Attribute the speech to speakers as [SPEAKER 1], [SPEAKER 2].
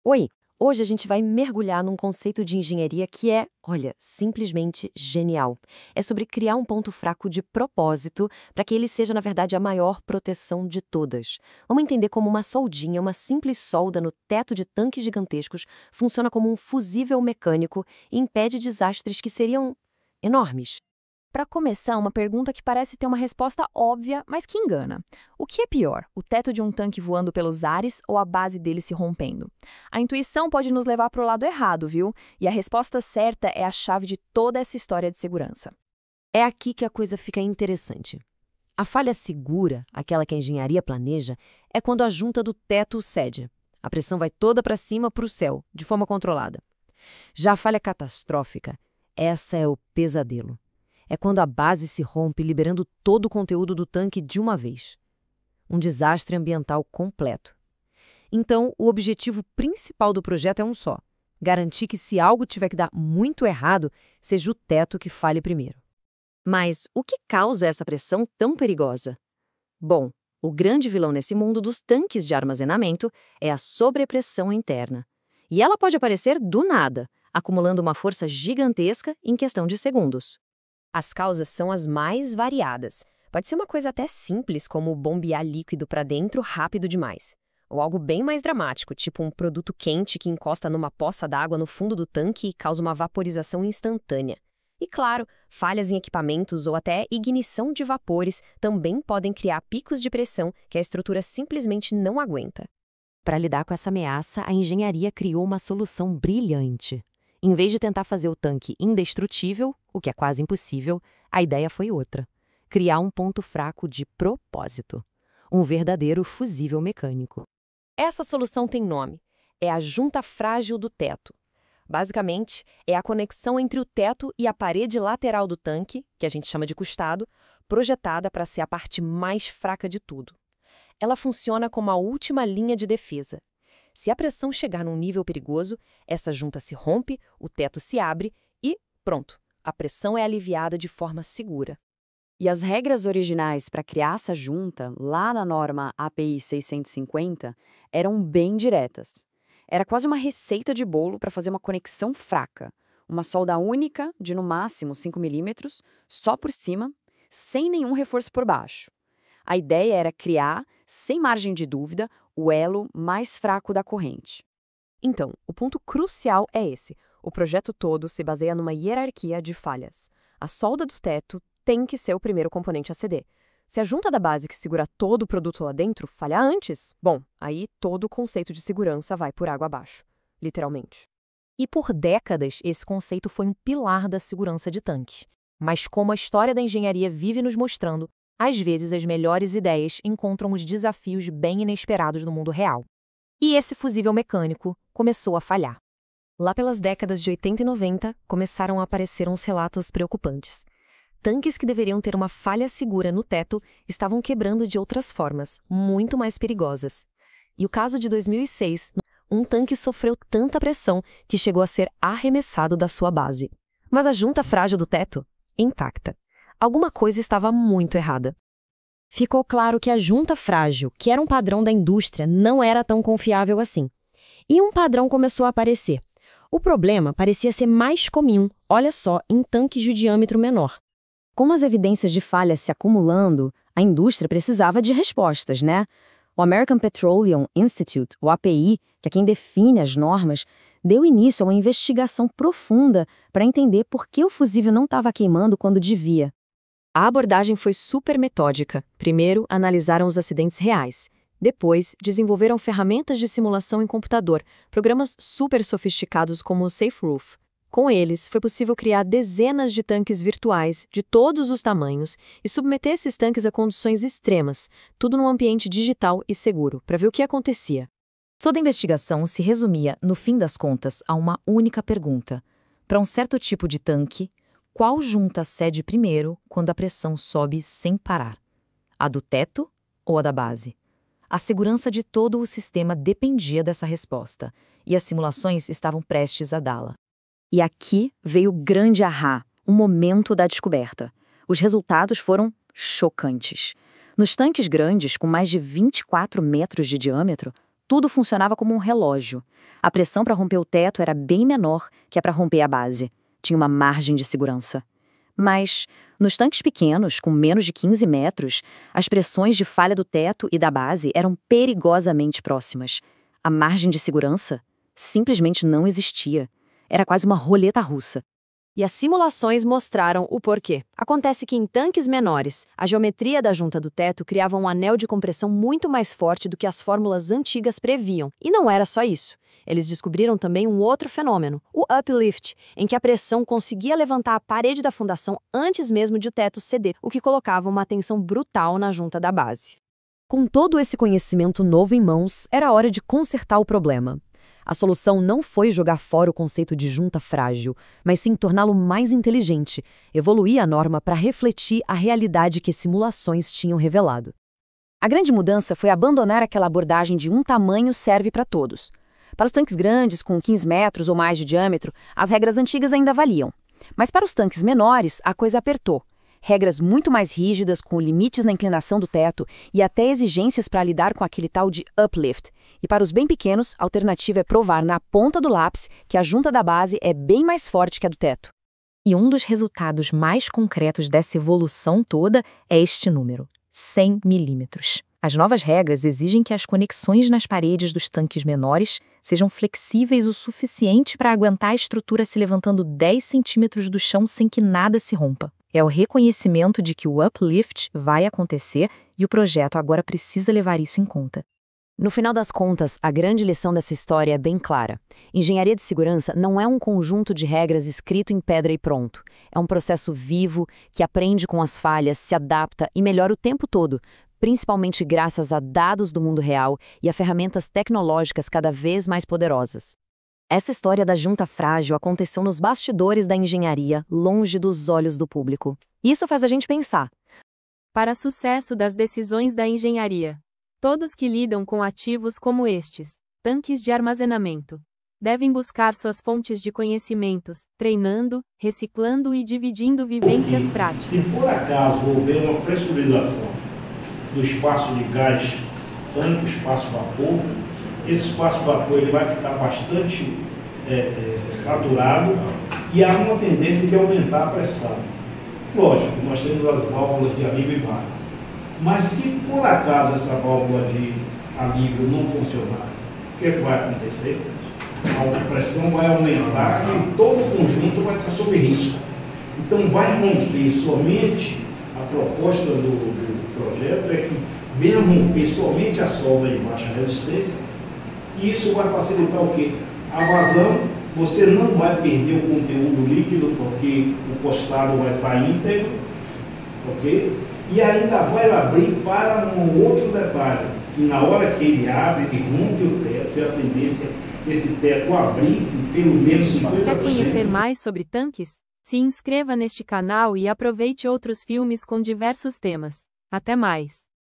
[SPEAKER 1] Oi! Hoje a gente vai mergulhar num conceito de engenharia que é, olha, simplesmente genial. É sobre criar um ponto fraco de propósito para que ele seja, na verdade, a maior proteção de todas. Vamos entender como uma soldinha, uma simples solda no teto de tanques gigantescos, funciona como um fusível mecânico e impede desastres que seriam enormes.
[SPEAKER 2] Para começar, uma pergunta que parece ter uma resposta óbvia, mas que engana. O que é pior, o teto de um tanque voando pelos ares ou a base dele se rompendo? A intuição pode nos levar para o lado errado, viu? E a resposta certa é a chave de toda essa história de segurança.
[SPEAKER 1] É aqui que a coisa fica interessante. A falha segura, aquela que a engenharia planeja, é quando a junta do teto cede. A pressão vai toda para cima para o céu, de forma controlada. Já a falha catastrófica, essa é o pesadelo. É quando a base se rompe, liberando todo o conteúdo do tanque de uma vez. Um desastre ambiental completo. Então, o objetivo principal do projeto é um só: garantir que, se algo tiver que dar muito errado, seja o teto que falhe primeiro. Mas o que causa essa pressão tão perigosa? Bom, o grande vilão nesse mundo dos tanques de armazenamento é a sobrepressão interna. E ela pode aparecer do nada, acumulando uma força gigantesca em questão de segundos.
[SPEAKER 2] As causas são as mais variadas. Pode ser uma coisa até simples, como bombear líquido para dentro rápido demais. Ou algo bem mais dramático, tipo um produto quente que encosta numa poça d'água no fundo do tanque e causa uma vaporização instantânea. E claro, falhas em equipamentos ou até ignição de vapores também podem criar picos de pressão que a estrutura simplesmente não aguenta.
[SPEAKER 1] Para lidar com essa ameaça, a engenharia criou uma solução brilhante. Em vez de tentar fazer o tanque indestrutível, o que é quase impossível, a ideia foi outra: criar um ponto fraco de propósito. Um verdadeiro fusível mecânico.
[SPEAKER 2] Essa solução tem nome. É a junta frágil do teto. Basicamente, é a conexão entre o teto e a parede lateral do tanque, que a gente chama de custado, projetada para ser a parte mais fraca de tudo. Ela funciona como a última linha de defesa. Se a pressão chegar num nível perigoso, essa junta se rompe, o teto se abre e, pronto, a pressão é aliviada de forma segura.
[SPEAKER 3] E as regras originais para criar essa junta, lá na norma API 650, eram bem diretas. Era quase uma receita de bolo para fazer uma conexão fraca. Uma solda única, de no máximo 5 milímetros, só por cima, sem nenhum reforço por baixo. A ideia era criar, sem margem de dúvida, o elo mais fraco da corrente.
[SPEAKER 2] Então, o ponto crucial é esse. O projeto todo se baseia numa hierarquia de falhas. A solda do teto tem que ser o primeiro componente a ceder. Se a junta da base que segura todo o produto lá dentro falhar antes, bom, aí todo o conceito de segurança vai por água abaixo, literalmente. E por décadas, esse conceito foi um pilar da segurança de tanques. Mas como a história da engenharia vive nos mostrando, às vezes as melhores ideias encontram os desafios bem inesperados no mundo real. E esse fusível mecânico começou a falhar. Lá pelas décadas de 80 e 90, começaram a aparecer uns relatos preocupantes. Tanques que deveriam ter uma falha segura no teto estavam quebrando de outras formas, muito mais perigosas. E o caso de 2006, um tanque sofreu tanta pressão que chegou a ser arremessado da sua base. Mas a junta frágil do teto, intacta. Alguma coisa estava muito errada. Ficou claro que a junta frágil, que era um padrão da indústria, não era tão confiável assim. E um padrão começou a aparecer. O problema parecia ser mais comum, olha só, em tanques de diâmetro menor. Com as evidências de falhas se acumulando, a indústria precisava de respostas, né? O American Petroleum Institute, o API, que é quem define as normas, deu início a uma investigação profunda para entender por que o fusível não estava queimando quando devia. A abordagem foi super metódica. Primeiro, analisaram os acidentes reais. Depois, desenvolveram ferramentas de simulação em computador, programas super sofisticados como o Safe Roof. Com eles, foi possível criar dezenas de tanques virtuais, de todos os tamanhos, e submeter esses tanques a condições extremas, tudo num ambiente digital e seguro, para ver o que acontecia. Toda a investigação se resumia, no fim das contas, a uma única pergunta. Para um certo tipo de tanque, qual junta cede primeiro quando a pressão sobe sem parar? A do teto ou a da base? A segurança de todo o sistema dependia dessa resposta, e as simulações estavam prestes a dá-la. E aqui veio o grande ahá, o momento da descoberta. Os resultados foram chocantes. Nos tanques grandes, com mais de 24 metros de diâmetro,
[SPEAKER 3] Tudo funcionava como um relógio. A pressão para romper o teto era bem menor que a para romper a base. Tinha uma margem de segurança. Mas, nos tanques pequenos, com menos de 15 metros, as pressões de falha do teto e da base eram perigosamente próximas. A margem de segurança simplesmente não existia. Era quase uma roleta russa.
[SPEAKER 1] E as simulações mostraram o porquê. Acontece que em tanques menores, a geometria da junta do teto criava um anel de compressão muito mais forte do que as fórmulas antigas previam. E não era só isso. Eles descobriram também um outro fenômeno, o uplift, em que a pressão conseguia levantar a parede da fundação antes mesmo de o teto ceder, o que colocava uma tensão brutal na junta da base. Com todo esse conhecimento novo em mãos, era hora de consertar o problema. A solução não foi jogar fora o conceito de junta frágil, mas sim torná-lo mais inteligente, evoluir a norma para refletir a realidade que simulações tinham revelado.
[SPEAKER 2] A grande mudança foi abandonar aquela abordagem de um tamanho serve para todos. Para os tanques grandes, com 15 metros ou mais de diâmetro, as regras antigas ainda valiam. Mas para os tanques menores, a coisa apertou. Regras muito mais rígidas, com limites na inclinação do teto e até exigências para lidar com aquele tal de uplift. E para os bem pequenos, a alternativa é provar na ponta do lápis que a junta da base é bem mais forte que a do teto.
[SPEAKER 4] E um dos resultados mais concretos dessa evolução toda é este número, 100 milímetros. As novas regras exigem que as conexões nas paredes dos tanques menores sejam flexíveis o suficiente para aguentar a estrutura se levantando 10 centímetros do chão sem que nada se rompa. É o reconhecimento de que o uplift vai acontecer e o projeto agora precisa levar isso em conta.
[SPEAKER 1] No final das contas, a grande lição dessa história é bem clara. Engenharia de segurança não é um conjunto de regras escrito em pedra e pronto. É um processo vivo que aprende com as falhas, se adapta e melhora o tempo todo, principalmente graças a dados do mundo real e a ferramentas tecnológicas cada vez mais poderosas. Essa história da junta frágil aconteceu nos bastidores da engenharia, longe dos olhos do público. Isso faz a gente pensar.
[SPEAKER 5] Para sucesso das decisões da engenharia, todos que lidam com ativos como estes, tanques de armazenamento, devem buscar suas fontes de conhecimentos, treinando, reciclando e dividindo vivências práticas.
[SPEAKER 6] Se por acaso houver uma pressurização do espaço de gás, tanque, o espaço vapor, esse espaço vapor ele vai ficar bastante saturado e há uma tendência de aumentar a pressão. Lógico, nós temos as válvulas de alívio e vácuo. Mas se por acaso essa válvula de alívio não funcionar, o que vai acontecer? A pressão vai aumentar e todo o conjunto vai estar sob risco. Então vai romper somente, a proposta do projeto é que venha romper somente a solda de baixa resistência. E isso vai facilitar o quê? A vazão, você não vai perder o conteúdo líquido, porque o costado vai estar íntegro, ok? E ainda vai abrir para um outro detalhe, que na hora que ele abre, ele rompe o teto, e a tendência é esse teto abrir pelo menos 50%.
[SPEAKER 5] Quer conhecer mais sobre tanques? Se inscreva neste canal e aproveite outros filmes com diversos temas. Até mais!